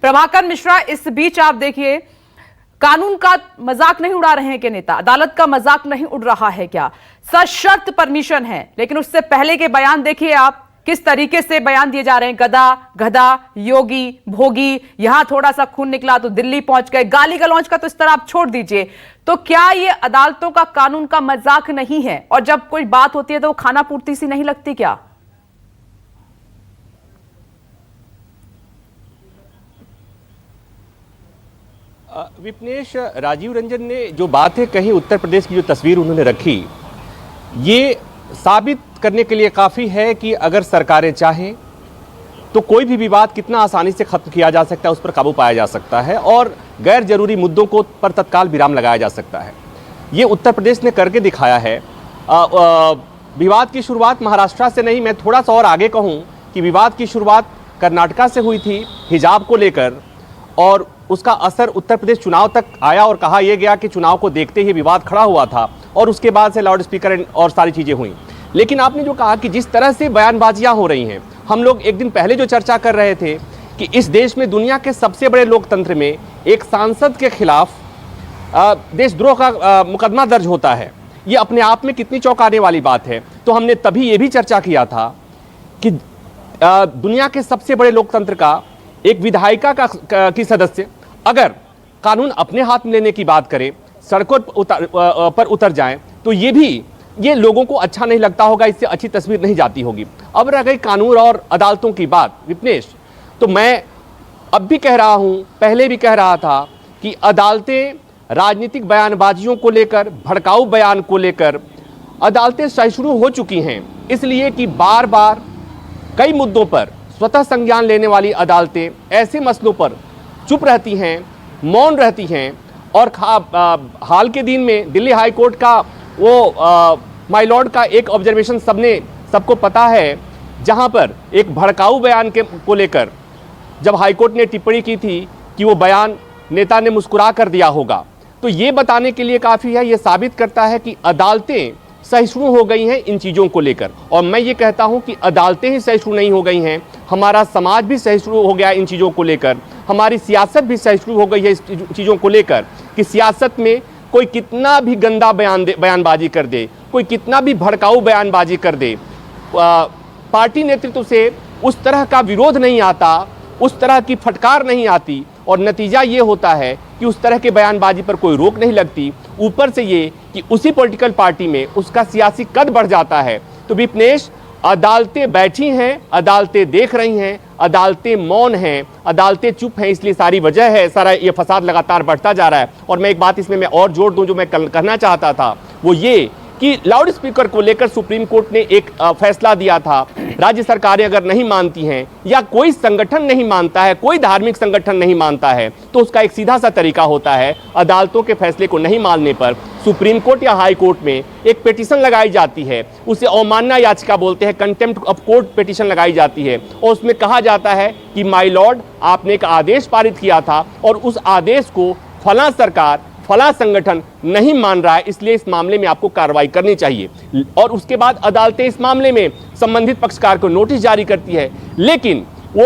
प्रभाकर मिश्रा, इस बीच आप देखिए, कानून का मजाक नहीं उड़ा रहे हैं कि नेता, अदालत का मजाक नहीं उड़ रहा है क्या? सशर्त परमिशन है, लेकिन उससे पहले के बयान देखिए आप, किस तरीके से बयान दिए जा रहे हैं। गधा, गधा, योगी, भोगी, यहां थोड़ा सा खून निकला तो दिल्ली पहुंच गए। गाली गलौज का तो इस तरह आप छोड़ दीजिए। तो क्या ये अदालतों का कानून का मजाक नहीं है? और जब कोई बात होती है तो वो खाना पूर्ति सी नहीं लगती क्या? विपनेश, राजीव रंजन ने जो बात है कही, उत्तर प्रदेश की जो तस्वीर उन्होंने रखी, ये साबित करने के लिए काफ़ी है कि अगर सरकारें चाहें तो कोई भी विवाद कितना आसानी से खत्म किया जा सकता है, उस पर काबू पाया जा सकता है और गैर जरूरी मुद्दों को पर तत्काल विराम लगाया जा सकता है। ये उत्तर प्रदेश ने करके दिखाया है। विवाद की शुरुआत महाराष्ट्र से नहीं, मैं थोड़ा सा और आगे कहूँ कि विवाद की शुरुआत कर्नाटका से हुई थी हिजाब को लेकर, और उसका असर उत्तर प्रदेश चुनाव तक आया और कहा यह गया कि चुनाव को देखते ही विवाद खड़ा हुआ था और उसके बाद से लाउड स्पीकर और सारी चीज़ें हुई। लेकिन आपने जो कहा कि जिस तरह से बयानबाजियां हो रही हैं, हम लोग एक दिन पहले जो चर्चा कर रहे थे कि इस देश में दुनिया के सबसे बड़े लोकतंत्र में एक सांसद के खिलाफ देशद्रोह का मुकदमा दर्ज होता है, ये अपने आप में कितनी चौंकाने वाली बात है। तो हमने तभी ये भी चर्चा किया था कि दुनिया के सबसे बड़े लोकतंत्र का एक विधायिका की सदस्य अगर कानून अपने हाथ में लेने की बात करे, सड़कों पर उतर जाएं, तो ये लोगों को अच्छा नहीं लगता होगा, इससे अच्छी तस्वीर नहीं जाती होगी। अब रह गई कानून और अदालतों की बात विपनेश, तो मैं अब भी कह रहा हूं, पहले भी कह रहा था कि अदालतें राजनीतिक बयानबाजियों को लेकर, भड़काऊ बयान को लेकर अदालतें सहिष्णु हो चुकी हैं, इसलिए कि बार बार कई मुद्दों पर स्वतः संज्ञान लेने वाली अदालतें ऐसे मसलों पर चुप रहती हैं, मौन रहती हैं। और हाल के दिन में दिल्ली हाई कोर्ट का वो माय लॉर्ड का एक ऑब्जर्वेशन सबको पता है, जहां पर एक भड़काऊ बयान को लेकर जब हाई कोर्ट ने टिप्पणी की थी कि वो बयान नेता ने मुस्कुरा कर दिया होगा, तो ये बताने के लिए काफ़ी है, ये साबित करता है कि अदालतें सहिष्णु हो गई हैं इन चीज़ों को लेकर। और मैं ये कहता हूं कि अदालतें ही सहिष्णु नहीं हो गई हैं, हमारा समाज भी सहिष्णु हो गया इन चीज़ों को लेकर, हमारी सियासत भी सहिष्णु हो गई है इस चीज़ों को लेकर कि सियासत में कोई कितना भी गंदा बयानबाजी कर दे, कोई कितना भी भड़काऊ बयानबाजी कर दे, पार्टी नेतृत्व से उस तरह का विरोध नहीं आता, उस तरह की फटकार नहीं आती, और नतीजा ये होता है कि उस तरह के बयानबाजी पर कोई रोक नहीं लगती। ऊपर से ये कि उसी पॉलिटिकल पार्टी में उसका सियासी कद बढ़ जाता है। तो विपनेश, अदालतें बैठी हैं, अदालतें देख रही हैं, अदालतें मौन हैं, अदालतें चुप हैं, इसलिए सारी वजह है, सारा ये फसाद लगातार बढ़ता जा रहा है। और मैं एक बात इसमें मैं और जोड़ दूं, जो मैं कहना चाहता था वो ये कि लाउड स्पीकर को लेकर सुप्रीम कोर्ट ने एक फैसला दिया था। राज्य सरकारें अगर नहीं मानती हैं या कोई संगठन नहीं मानता है, कोई धार्मिक संगठन नहीं मानता है, तो उसका एक सीधा सा तरीका होता है, अदालतों के फैसले को नहीं मानने पर सुप्रीम कोर्ट या हाई कोर्ट में एक पिटीशन लगाई जाती है, उसे अवमानना याचिका बोलते हैं, कंटेम्प्ट ऑफ कोर्ट पिटीशन लगाई जाती है, और उसमें कहा जाता है कि माय लॉर्ड, आपने एक आदेश पारित किया था और उस आदेश को फला सरकार, फला संगठन नहीं मान रहा है, इसलिए इस मामले में आपको कार्रवाई करनी चाहिए। और उसके बाद अदालतें इस मामले में संबंधित पक्षकार को नोटिस जारी करती है। लेकिन वो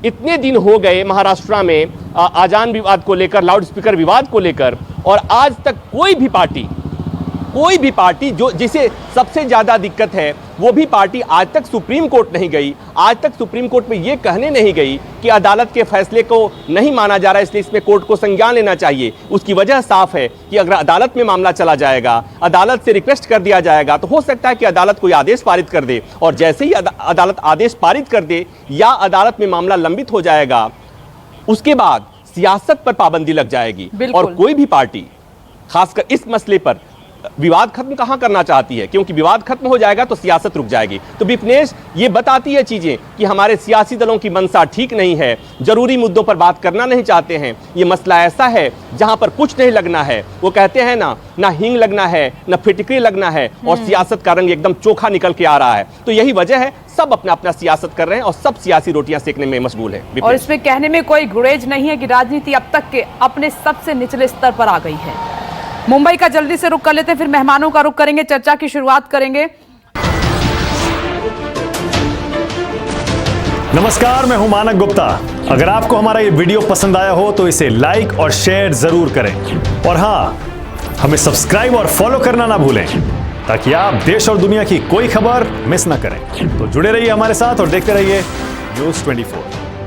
इतने दिन हो गए महाराष्ट्र में आजान विवाद को लेकर, लाउड स्पीकर विवाद को लेकर, और आज तक कोई भी पार्टी जो जिसे सबसे ज़्यादा दिक्कत है, वो भी पार्टी आज तक सुप्रीम कोर्ट नहीं गई, आज तक सुप्रीम कोर्ट में ये कहने नहीं गई कि अदालत के फैसले को नहीं माना जा रहा है, इसलिए इसमें कोर्ट को संज्ञान लेना चाहिए। उसकी वजह साफ है कि अगर अदालत में मामला चला जाएगा, अदालत से रिक्वेस्ट कर दिया जाएगा, तो हो सकता है कि अदालत कोई आदेश पारित कर दे, और जैसे ही अदालत आदेश पारित कर दे या अदालत में मामला लंबित हो जाएगा, उसके बाद सियासत पर पाबंदी लग जाएगी। और कोई भी पार्टी खासकर इस मसले पर विवाद खत्म कहां करना चाहती है, क्योंकि विवाद खत्म हो जाएगा तो सियासत रुक जाएगी। तो विपनेश, ये बताती है चीजें कि हमारे सियासी दलों की मंशा ठीक नहीं है, जरूरी मुद्दों पर बात करना नहीं चाहते हैं। ये मसला ऐसा है जहां पर कुछ नहीं लगना है, वो कहते हैं ना हींग लगना है, ना फिटकरी लगना है, और सियासत का रंग एकदम चोखा निकल के आ रहा है। तो यही वजह है, सब अपना अपना सियासत कर रहे हैं और सब सियासी रोटियां सेकने में मशगूल है। और इसमें कहने में कोई गुरेज नहीं है कि राजनीति अब तक के अपने सबसे निचले स्तर पर आ गई है। मुंबई का जल्दी से रुख कर लेते हैं, फिर मेहमानों का रुख करेंगे, चर्चा की शुरुआत करेंगे। नमस्कार, मैं हूं मानक गुप्ता। अगर आपको हमारा ये वीडियो पसंद आया हो तो इसे लाइक और शेयर जरूर करें और हां, हमें सब्सक्राइब और फॉलो करना ना भूलें ताकि आप देश और दुनिया की कोई खबर मिस ना करें। तो जुड़े रहिए हमारे साथ और देखते रहिए न्यूज़ 24।